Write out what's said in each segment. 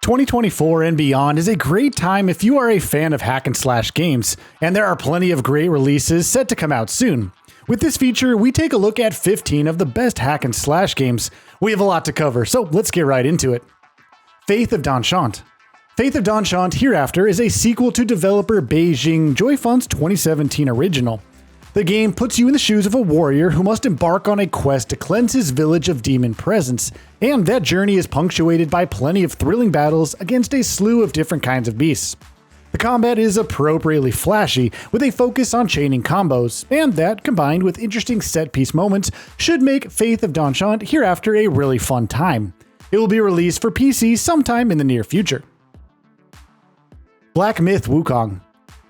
2024 and beyond is a great time if you are a fan of hack and slash games, and there are plenty of great releases set to come out soon. With this feature, we take a look at 15 of the best hack and slash games. We have a lot to cover, so let's get right into it. Faith of Don Shan. Faith of Don Shan Hereafter is a sequel to developer Beijing Joyfun's 2017 original. The game puts you in the shoes of a warrior who must embark on a quest to cleanse his village of demon presence, and that journey is punctuated by plenty of thrilling battles against a slew of different kinds of beasts. The combat is appropriately flashy, with a focus on chaining combos, and that, combined with interesting set-piece moments, should make Faith of Don Shan Hereafter a really fun time. It will be released for PC sometime in the near future. Black Myth Wukong.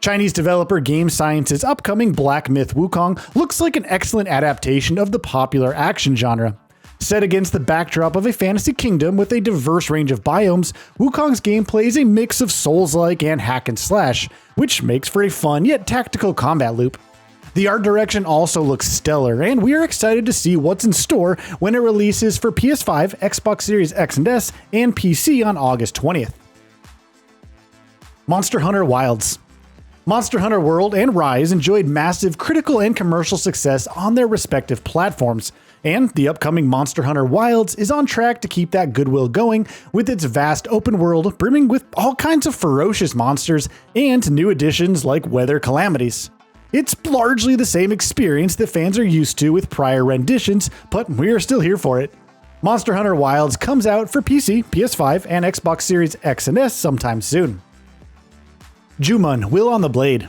Chinese developer Game Science's upcoming Black Myth Wukong looks like an excellent adaptation of the popular action genre. Set against the backdrop of a fantasy kingdom with a diverse range of biomes, Wukong's gameplay is a mix of Souls-like and hack and slash, which makes for a fun yet tactical combat loop. The art direction also looks stellar, and we are excited to see what's in store when it releases for PS5, Xbox Series X and S, and PC on August 20th. Monster Hunter Wilds. Monster Hunter World and Rise enjoyed massive critical and commercial success on their respective platforms, and the upcoming Monster Hunter Wilds is on track to keep that goodwill going with its vast open world brimming with all kinds of ferocious monsters and new additions like weather calamities. It's largely the same experience that fans are used to with prior renditions, but we are still here for it. Monster Hunter Wilds comes out for PC, PS5, and Xbox Series X and S sometime soon. Jumanji Will on the Blade.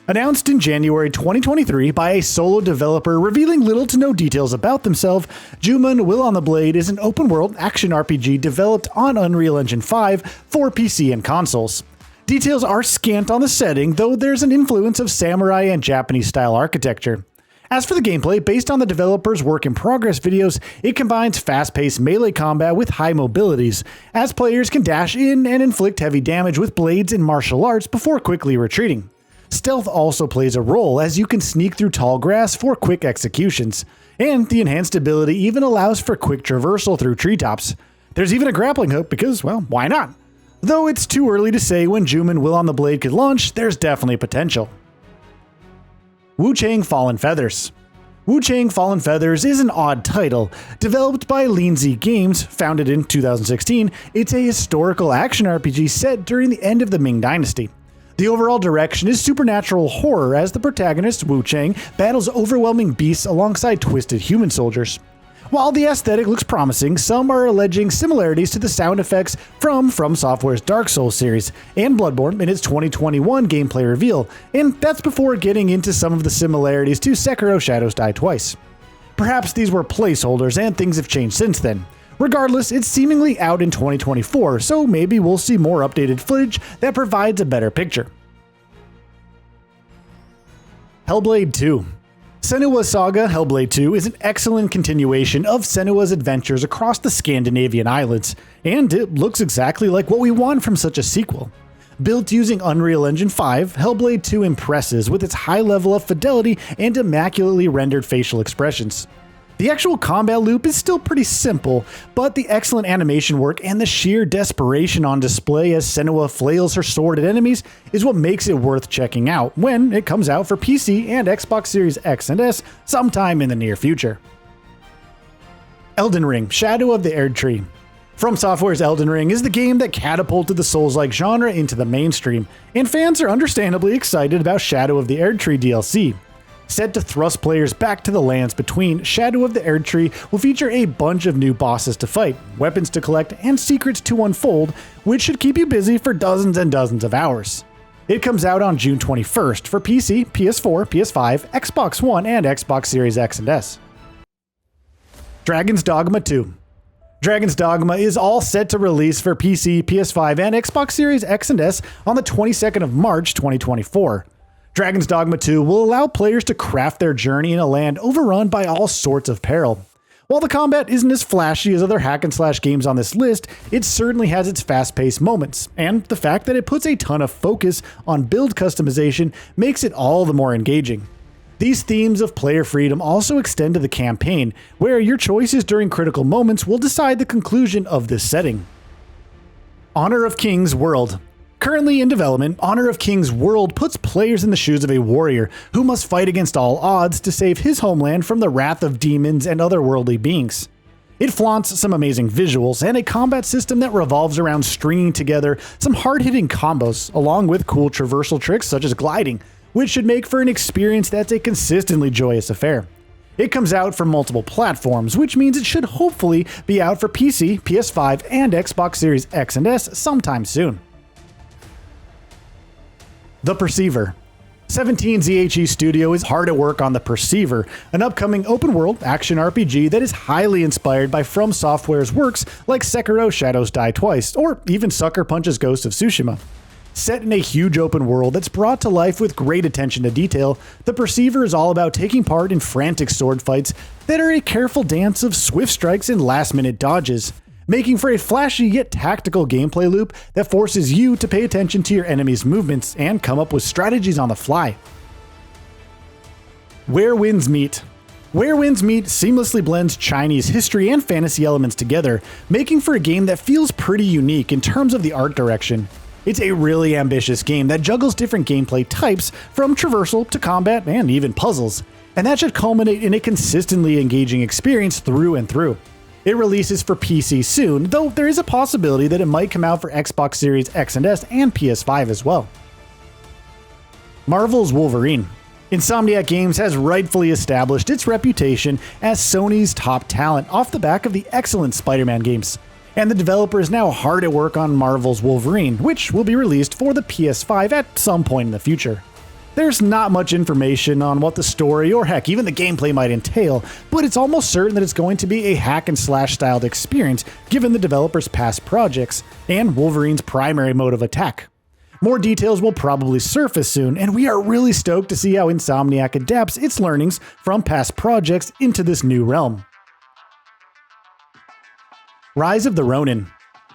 Announced in January 2023 by a solo developer revealing little to no details about themselves, Jumanji Will on the Blade is an open-world action RPG developed on Unreal Engine 5 for PC and consoles. Details are scant on the setting, though there's an influence of samurai and Japanese-style architecture. As for the gameplay, based on the developer's work-in-progress videos, it combines fast-paced melee combat with high mobilities, as players can dash in and inflict heavy damage with blades and martial arts before quickly retreating. Stealth also plays a role, as you can sneak through tall grass for quick executions, and the enhanced ability even allows for quick traversal through treetops. There's even a grappling hook because, well, why not? Though it's too early to say when Jumanji Will on the Blade could launch, there's definitely potential. Wuchang Fallen Feathers. Wuchang Fallen Feathers is an odd title. Developed by Lindsay Games, founded in 2016, it's a historical action RPG set during the end of the Ming Dynasty. The overall direction is supernatural horror as the protagonist, Wuchang, battles overwhelming beasts alongside twisted human soldiers. While the aesthetic looks promising, some are alleging similarities to the sound effects from Software's Dark Souls series and Bloodborne in its 2021 gameplay reveal, and that's before getting into some of the similarities to Sekiro Shadows Die Twice. Perhaps these were placeholders and things have changed since then. Regardless, it's seemingly out in 2024, so maybe we'll see more updated footage that provides a better picture. Hellblade 2. Senua's Saga Hellblade 2 is an excellent continuation of Senua's adventures across the Scandinavian islands, and it looks exactly like what we want from such a sequel. Built using Unreal Engine 5, Hellblade 2 impresses with its high level of fidelity and immaculately rendered facial expressions. The actual combat loop is still pretty simple, but the excellent animation work and the sheer desperation on display as Senua flails her sword at enemies is what makes it worth checking out when it comes out for PC and Xbox Series X and S sometime in the near future. Elden Ring Shadow of the Erdtree. From Software's Elden Ring is the game that catapulted the Souls-like genre into the mainstream, and fans are understandably excited about Shadow of the Erdtree DLC. Set to thrust players back to the lands between, Shadow of the Erdtree will feature a bunch of new bosses to fight, weapons to collect, and secrets to unfold, which should keep you busy for dozens and dozens of hours. It comes out on June 21st for PC, PS4, PS5, Xbox One, and Xbox Series X and S. Dragon's Dogma 2. Dragon's Dogma is all set to release for PC, PS5, and Xbox Series X and S on the 22nd of March 2024. Dragon's Dogma 2 will allow players to craft their journey in a land overrun by all sorts of peril. While the combat isn't as flashy as other hack and slash games on this list, it certainly has its fast-paced moments, and the fact that it puts a ton of focus on build customization makes it all the more engaging. These themes of player freedom also extend to the campaign, where your choices during critical moments will decide the conclusion of this setting. Honor of Kings World. Currently in development, Honor of Kings World puts players in the shoes of a warrior who must fight against all odds to save his homeland from the wrath of demons and otherworldly beings. It flaunts some amazing visuals and a combat system that revolves around stringing together some hard-hitting combos, along with cool traversal tricks such as gliding, which should make for an experience that's a consistently joyous affair. It comes out for multiple platforms, which means it should hopefully be out for PC, PS5, and Xbox Series X and S sometime soon. The Perceiver. 17ZHE Studio is hard at work on The Perceiver, an upcoming open-world action RPG that is highly inspired by From Software's works like Sekiro Shadows Die Twice, or even Sucker Punch's Ghost of Tsushima. Set in a huge open world that's brought to life with great attention to detail, The Perceiver is all about taking part in frantic sword fights that are a careful dance of swift strikes and last-minute dodges, making for a flashy yet tactical gameplay loop that forces you to pay attention to your enemy's movements and come up with strategies on the fly. Where Winds Meet. Where Winds Meet seamlessly blends Chinese history and fantasy elements together, making for a game that feels pretty unique in terms of the art direction. It's a really ambitious game that juggles different gameplay types, from traversal to combat and even puzzles, and that should culminate in a consistently engaging experience through and through. It releases for PC soon, though there is a possibility that it might come out for Xbox Series X and S and PS5 as well. Marvel's Wolverine. Insomniac Games has rightfully established its reputation as Sony's top talent off the back of the excellent Spider-Man games, and the developer is now hard at work on Marvel's Wolverine, which will be released for the PS5 at some point in the future. There's not much information on what the story or heck even the gameplay might entail, but it's almost certain that it's going to be a hack and slash styled experience given the developer's past projects and Wolverine's primary mode of attack. More details will probably surface soon, and we are really stoked to see how Insomniac adapts its learnings from past projects into this new realm. Rise of the Ronin.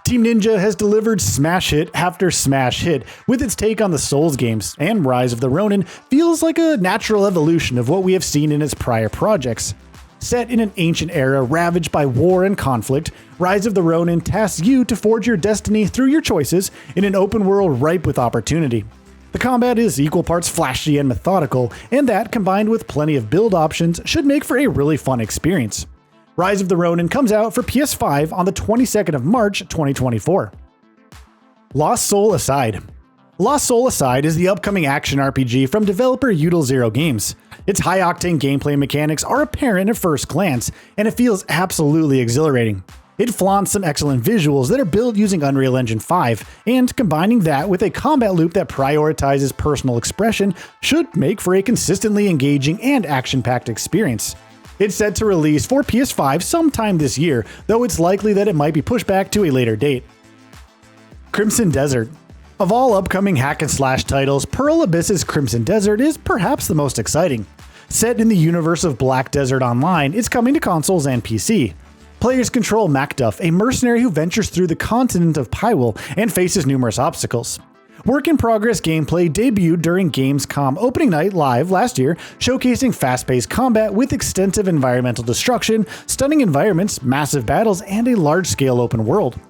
Team Ninja has delivered smash hit after smash hit with its take on the Souls games, and Rise of the Ronin feels like a natural evolution of what we have seen in its prior projects. Set in an ancient era ravaged by war and conflict, Rise of the Ronin tasks you to forge your destiny through your choices in an open world ripe with opportunity. The combat is equal parts flashy and methodical, and that, combined with plenty of build options, should make for a really fun experience. Rise of the Ronin comes out for PS5 on the 22nd of March 2024. Lost Soul Aside. Lost Soul Aside is the upcoming action RPG from developer Udal Zero Games. Its high-octane gameplay mechanics are apparent at first glance, and it feels absolutely exhilarating. It flaunts some excellent visuals that are built using Unreal Engine 5, and combining that with a combat loop that prioritizes personal expression should make for a consistently engaging and action-packed experience. It's set to release for PS5 sometime this year, though it's likely that it might be pushed back to a later date. Crimson Desert. Of all upcoming hack and slash titles, Pearl Abyss's Crimson Desert is perhaps the most exciting. Set in the universe of Black Desert Online, it's coming to consoles and PC. Players control Macduff, a mercenary who ventures through the continent of Pyrrole and faces numerous obstacles. Work-in-progress gameplay debuted during Gamescom opening night live last year, showcasing fast-paced combat with extensive environmental destruction, stunning environments, massive battles, and a large-scale open world.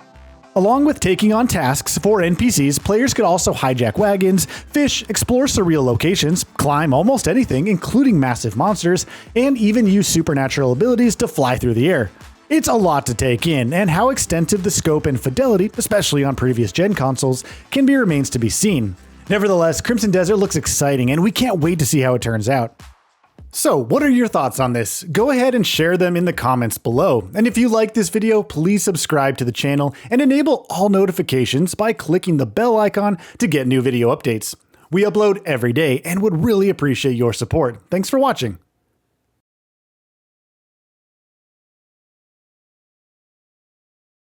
Along with taking on tasks for NPCs, players could also hijack wagons, fish, explore surreal locations, climb almost anything, including massive monsters, and even use supernatural abilities to fly through the air. It's a lot to take in, and how extensive the scope and fidelity, especially on previous gen consoles, can be remains to be seen. Nevertheless, Crimson Desert looks exciting, and we can't wait to see how it turns out. So, what are your thoughts on this? Go ahead and share them in the comments below. And if you like this video, please subscribe to the channel and enable all notifications by clicking the bell icon to get new video updates. We upload every day and would really appreciate your support. Thanks for watching.